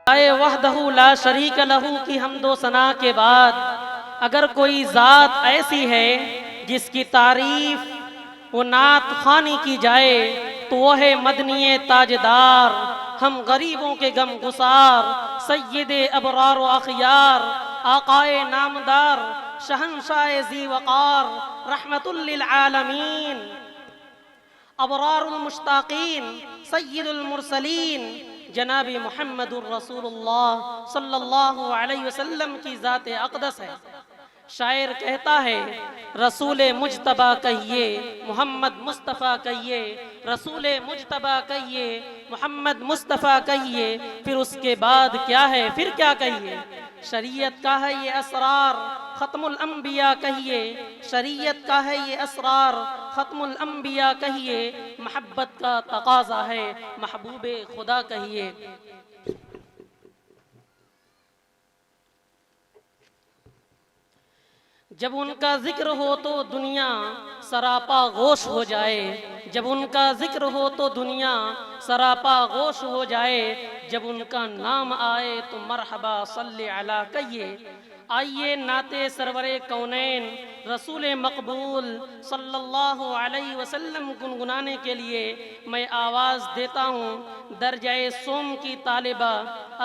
वहदहू ला शरीक लहू की हमदो सना के बाद अगर कोई ज़ात ऐसी है जिसकी तारीफ वो नात खानी की जाए तो वह है मदनी ताजदार, हम गरीबों के गम गुसार, सय्यदे अबरार व अखयार, आकाए नामदार, शहंशाह ज़ी वक़ार, रहमतुल लिल आलमीन, अबरारुल मुश्ताकीन, सय्यदुल मुरसलीन, जनाबी मुहम्मदुर रसूलुल्लाह सल्लल्लाहु अलैहि वसल्लम की ज़ात अक़दस है। शायर कहता है रसूले मुजतबा कहिए मोहम्मद मुस्तफ़ा कहिए, रसूले मुजतबा कहिए मोहम्मद मुस्तफ़ा कहिए, फिर उसके बाद क्या है, फिर क्या कहिए। शरीयत का है ये असरार ख़त्मुल अंबिया कहिए, शरीयत का है ये असरार ख़त्मुल अंबिया कहिए, मोहब्बत का तकाज़ा है महबूबे खुदा कहिए। जब उनका जिक्र हो तो दुनिया सरापा गोश हो जाए, जब उनका जिक्र हो तो दुनिया सरापा गोश हो जाए, जब उनका नाम आए तो मरहबा सल्ले अला कहिए। आइए नाते सरवरे कौनैन रसूल मकबूल सल्लल्लाहु अलैहि वसल्लम गुनगुनाने के लिए मैं आवाज़ देता हूँ दर्जाए सोम की तालिबा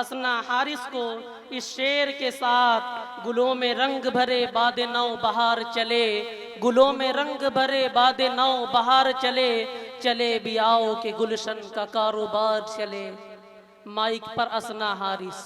असना हारिस को इस शेर के साथ। गुलों में रंग भरे बादे नौ बहार चले, गुलों में रंग भरे बादे नौ बहार चले, चले भी आओ के गुलशन का कारोबार चले। माइक पर असना हारिस।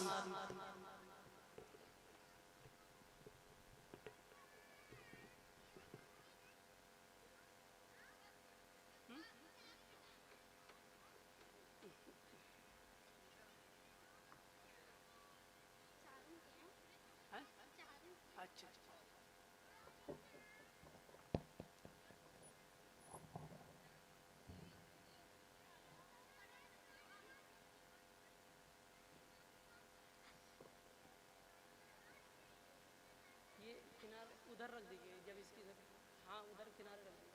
उधर रख दीजिए जब इसकी, हाँ उधर किनारे रख दीजिए।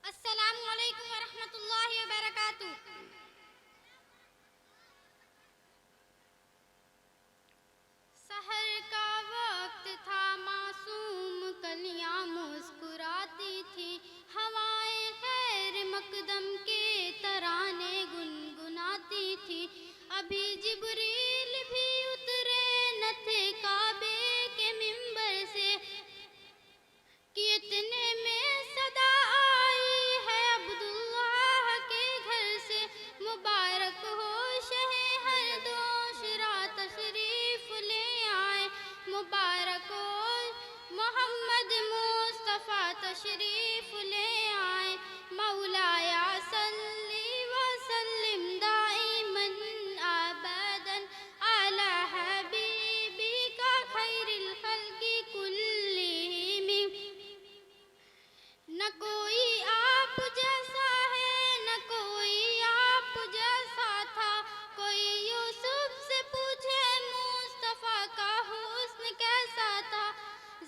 अस्सलामु अलैकुम वरहमतुल्लाहि वबरकातुह। सहर का वक्त था, मासूम कलियां मुस्कुराती थी, हवाएं खैर मकदम के तराने गुनगुनाती थी। अभी जिब्रील भी उतरे न थे काबे के मिंबर से कि इतने में सदा आई है अब्दुल्लाह के घर से। मुबारक हो शहे हर दो शिरा तशरीफ ले आए, मुबारक हो मोहम्मद मुस्तफ़ा तशरीफ ले आए। मौलाया सल्ली व सल्लिम दाइमन अबदन अला हबीबी का खैरिल खल्क़ि कुल्लिहिम। न कोई आप जैसा है न कोई आप जैसा था, कोई यूसुफ से पूछे मुस्तफ़ा का हुस्न कैसा था।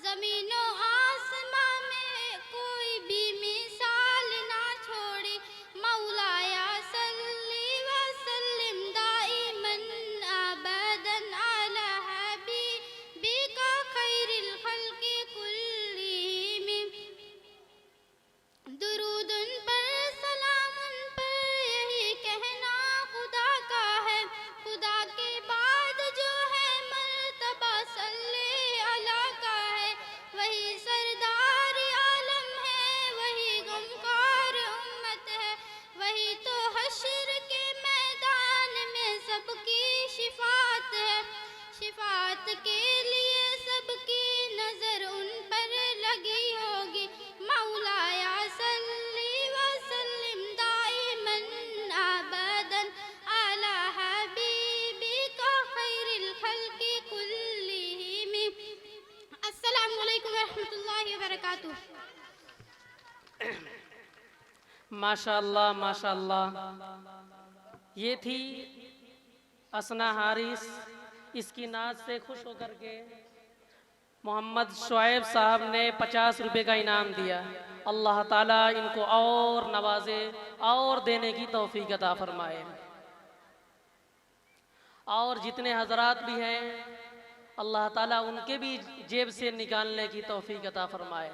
ज़मीनो आसमां में कोई भी मिसाल ना छोड़ी, मौलाया सल्ली व सल्लिम दाइमन अबदन अला हबीबी का खैरिल खल्क़ि कुल्लिहिम। दुरूद उन पर सलाम उन पर यही कहना खुदा का है, खुदा के बाद जो है मर्तबा सल्ले अला का है। वही सरदार आलम है, वही गमकार उम्मत है, वही तो हश्र के मैदान में सबकी शिफात है। शिफात के लिए सबकी नजर उन पर लगी होगी, मौलाया सल्ली व सल्लिम दाइमन अबदन अला हबीबी का खैरिल खल्क़ि कुल्लिहिम। अस्सलामु अलैकुम वरहमतुल्लाहि वबरकातुह। माशाअल्लाह माशाअल्लाह। ये थी असना हारिस। इसकी नाच से खुश होकर के मोहम्मद शुएब साहब ने 50 रुपये का इनाम दिया। अल्लाह ताला इनको और नवाजे और देने की तौफीक अता फरमाए। और जितने हजरात भी हैं अल्लाह ताला उनके भी जेब से निकालने की तौफीक अता फरमाए।